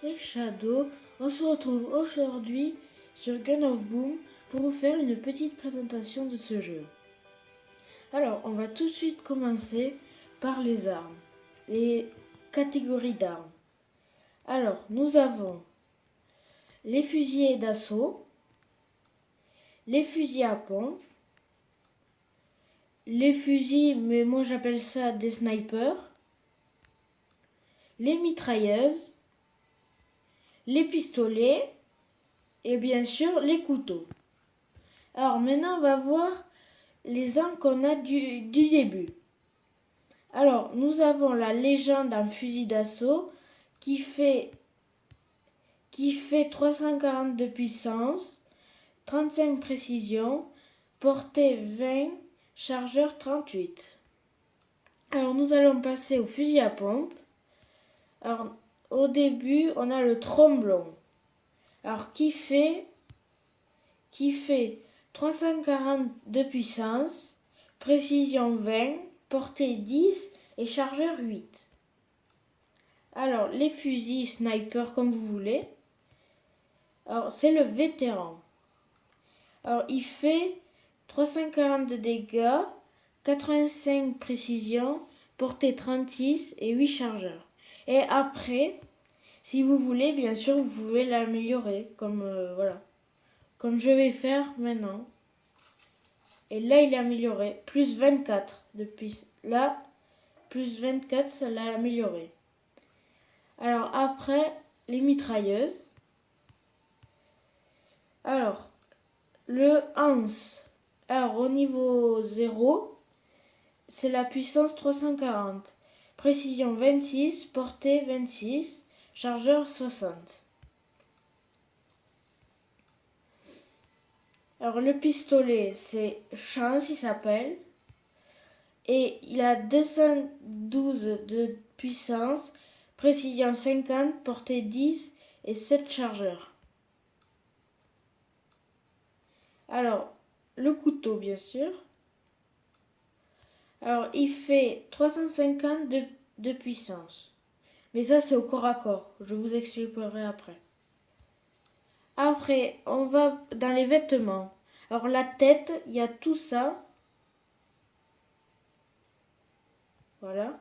C'est Shadow. On se retrouve aujourd'hui sur Gun of Boom pour vous faire une petite présentation de ce jeu. Alors, on va tout de suite commencer par les armes, les catégories d'armes. Alors, nous avons les fusils d'assaut, les fusils à pompe, les fusils, mais moi j'appelle ça des snipers, les mitrailleuses, les pistolets et bien sûr les couteaux. Alors maintenant on va voir les armes qu'on a du début. Alors nous avons la légende d'un fusil d'assaut qui fait 340 de puissance, 35 précision, portée 20, chargeur 38. Alors nous allons passer au fusil à pompe. Alors au début on a le tromblon. Alors qui fait 340 de puissance, précision 20, portée 10 et chargeur 8. Alors les fusils sniper comme vous voulez. Alors c'est le vétéran. Alors il fait 340 de dégâts, 85 précision, portée 36 et 8 chargeurs. Et après, si vous voulez, bien sûr, vous pouvez l'améliorer comme voilà. Comme je vais faire maintenant. Et là, il est amélioré. Plus 24. Depuis là, plus 24, ça l'a amélioré. Alors après, les mitrailleuses. Alors, le Hans. Alors, au niveau 0, c'est la puissance 340. Précision 26, portée 26, chargeur 60. Alors le pistolet, c'est Chance, il s'appelle. Et il a 212 de puissance, précision 50, portée 10 et 7 chargeurs. Alors, le couteau, bien sûr. Alors, il fait 350 de puissance. Mais ça, c'est au corps à corps. Je vous expliquerai après. Après, on va dans les vêtements. Alors, la tête, il y a tout ça. Voilà.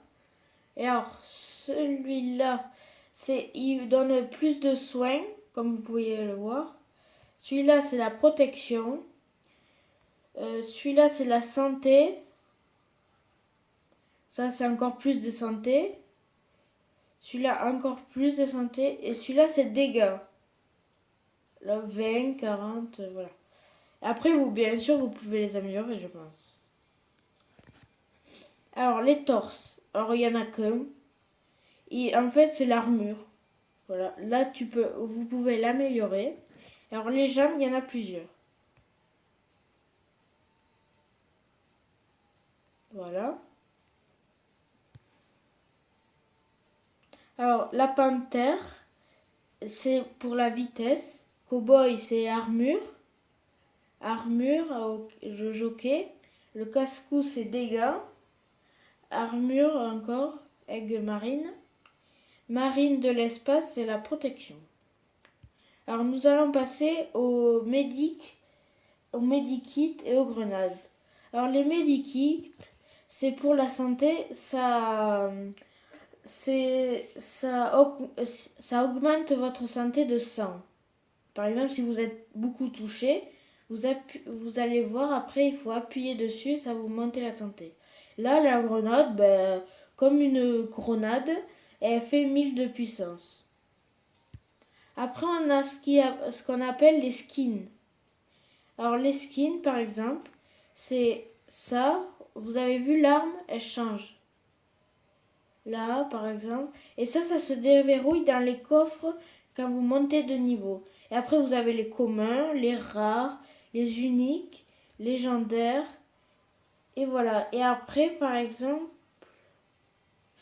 Et alors, celui-là, il donne plus de soins, comme vous pouvez le voir. Celui-là, c'est la protection. Celui-là, c'est la santé. Ça, c'est encore plus de santé. Celui-là, encore plus de santé. Et celui-là, c'est dégâts. Là, 20, 40, voilà. Après, bien sûr, vous pouvez les améliorer, je pense. Alors, les torses. Alors, il n'y en a qu'un. Et en fait, c'est l'armure. Voilà. Là, vous pouvez l'améliorer. Alors, les jambes, il y en a plusieurs. Voilà. Alors, la panthère, c'est pour la vitesse. Cowboy, c'est armure. Armure, jockey. Le casse-cou, c'est dégâts. Armure, encore. Aigle marine. Marine de l'espace, c'est la protection. Alors, nous allons passer au medikit et aux grenades. Alors, les medikits, c'est pour la santé. Ça augmente votre santé de 100. Par exemple, si vous êtes beaucoup touché, vous allez voir après, il faut appuyer dessus, ça vous monte la santé. Là, la grenade, comme une grenade, elle fait 1000 de puissance. Après, on a ce qu'on appelle les skins. Alors, les skins, par exemple, c'est ça. Vous avez vu l'arme, elle change. Là, par exemple. Et ça se déverrouille dans les coffres quand vous montez de niveau. Et après, vous avez les communs, les rares, les uniques, légendaires. Et voilà. Et après, par exemple...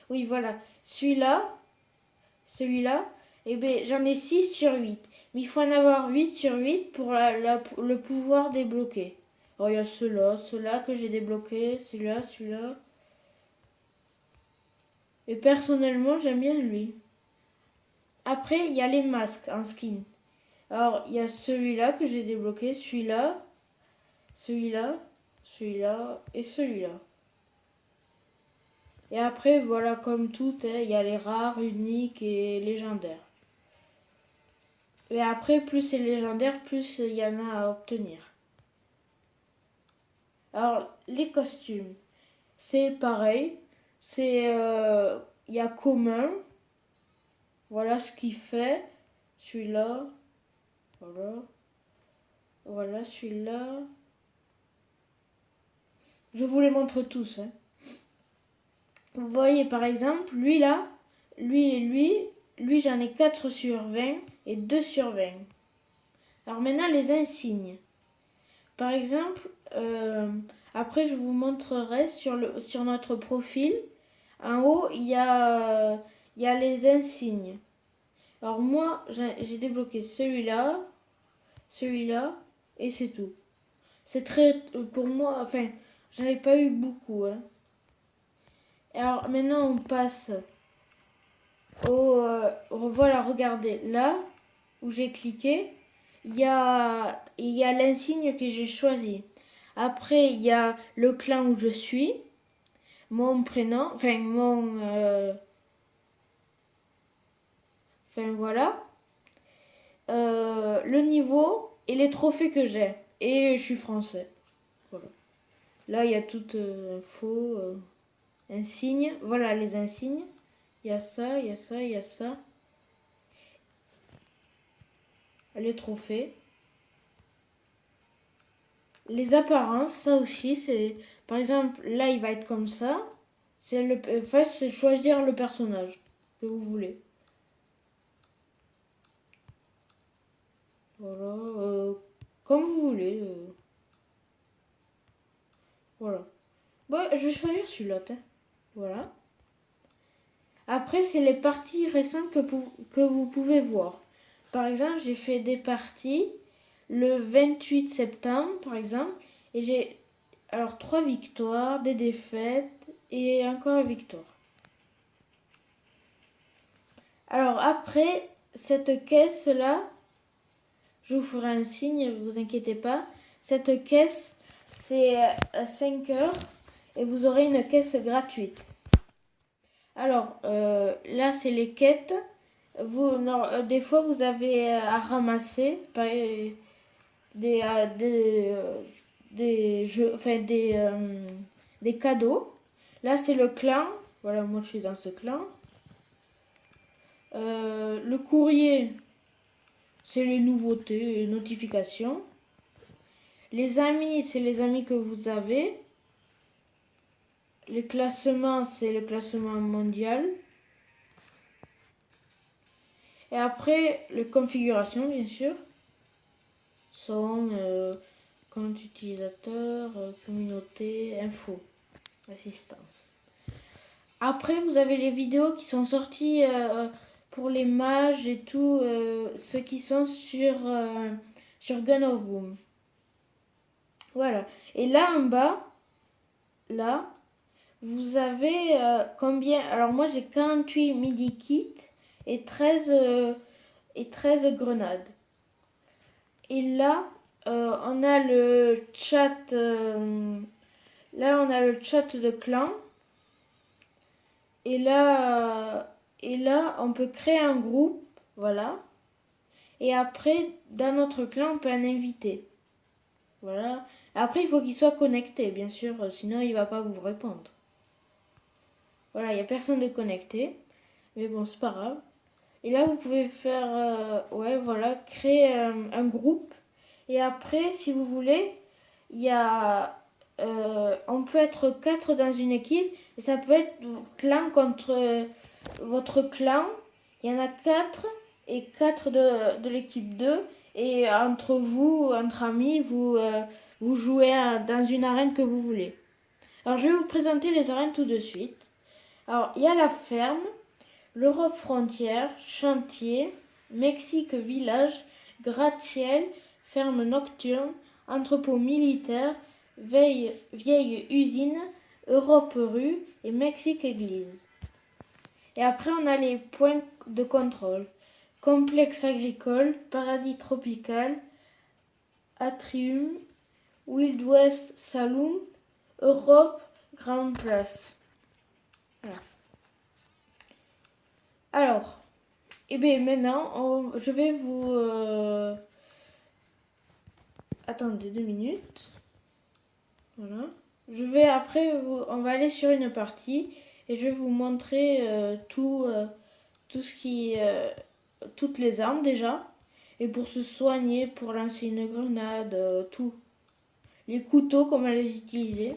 Oui, voilà. Celui-là, eh bien, j'en ai 6 sur 8. Mais il faut en avoir 8 sur 8 pour le pouvoir débloquer. Alors, il y a ceux-là que j'ai débloqué, celui-là. Et personnellement, j'aime bien lui. Après, il y a les masques en skin. Alors, il y a celui-là que j'ai débloqué, celui-là, celui-là, celui-là et celui-là. Et après, voilà, comme tout, hein, il y a les rares, uniques et légendaires. Et après, plus c'est légendaire, plus il y en a à obtenir. Alors, les costumes, c'est pareil. C'est, il y a commun. Voilà ce qu'il fait. Celui-là. Voilà. Voilà, celui-là. Je vous les montre tous. Hein. Vous voyez, par exemple, lui là, lui et lui j'en ai 4 sur 20 et 2 sur 20. Alors maintenant, les insignes. Par exemple, après je vous montrerai sur notre profil. En haut, il y a les insignes. Alors moi, j'ai débloqué celui-là, celui-là, et c'est tout. C'est très, pour moi, enfin, j'en ai pas eu beaucoup. Hein. Alors maintenant, on passe voilà, regardez, là où j'ai cliqué, il y a l'insigne que j'ai choisi. Après, il y a le clan où je suis, mon prénom, enfin voilà, le niveau et les trophées que j'ai. Et je suis français. Voilà. Là, il y a toute info, insignes. Voilà les insignes. Il y a ça, il y a ça, il y a ça. Les trophées. Les apparences, ça aussi, c'est... Par exemple, là, il va être comme ça. En fait, c'est choisir le personnage que vous voulez. Voilà. Comme vous voulez. Voilà. Bon, je vais choisir celui-là. Voilà. Après, c'est les parties récentes que vous pouvez voir. Par exemple, j'ai fait des parties le 28 septembre, par exemple. Et j'ai alors 3 victoires, des défaites et encore une victoire. Alors après, cette caisse-là, je vous ferai un signe, ne vous inquiétez pas. Cette caisse, c'est 5 heures et vous aurez une caisse gratuite. Alors, là, c'est les quêtes. Des fois, vous avez à ramasser des jeux, enfin des cadeaux. Là, c'est le clan. Voilà, moi, je suis dans ce clan. Le courrier, c'est les nouveautés, les notifications. Les amis, c'est les amis que vous avez. Les classements, c'est le classement mondial. Et après, les configurations, bien sûr, sont compte utilisateur, communauté, info, assistance. Après, vous avez les vidéos qui sont sorties pour les mages et tout, ceux qui sont sur Gun-O-Boom. Voilà. Et là en bas, là, vous avez combien? Alors moi j'ai 48 midi kits et 13 grenades. Et là, on a le chat. Là, on a le chat de clan. Et là, on peut créer un groupe, voilà. Et après, dans notre clan, on peut en inviter. Voilà. Après, il faut qu'il soit connecté, bien sûr, sinon il va pas vous répondre. Voilà, il n'y a personne de connecté. Mais bon, c'est pas grave. Et là, vous pouvez faire, ouais, voilà, créer un groupe. Et après, si vous voulez, il y a... on peut être 4 dans une équipe. Et ça peut être clan contre votre clan. Il y en a 4 et 4 de l'équipe 2. Et entre vous, entre amis, vous jouez dans une arène que vous voulez. Alors, je vais vous présenter les arènes tout de suite. Alors, il y a la ferme, l'Europe frontière, chantier, Mexique village, gratte-ciel, ferme nocturne, entrepôt militaire, vieille usine, Europe rue et Mexique église. Et après, on a les points de contrôle. Complexe agricole, paradis tropical, atrium, Wild West Saloon, Europe, Grand Place. Voilà. Alors, et bien maintenant, je vais vous... Attendez 2 minutes. Voilà. Je vais après, on va aller sur une partie et je vais vous montrer tout ce qui... toutes les armes déjà. Et pour se soigner, pour lancer une grenade, tout. Les couteaux, comment les utiliser.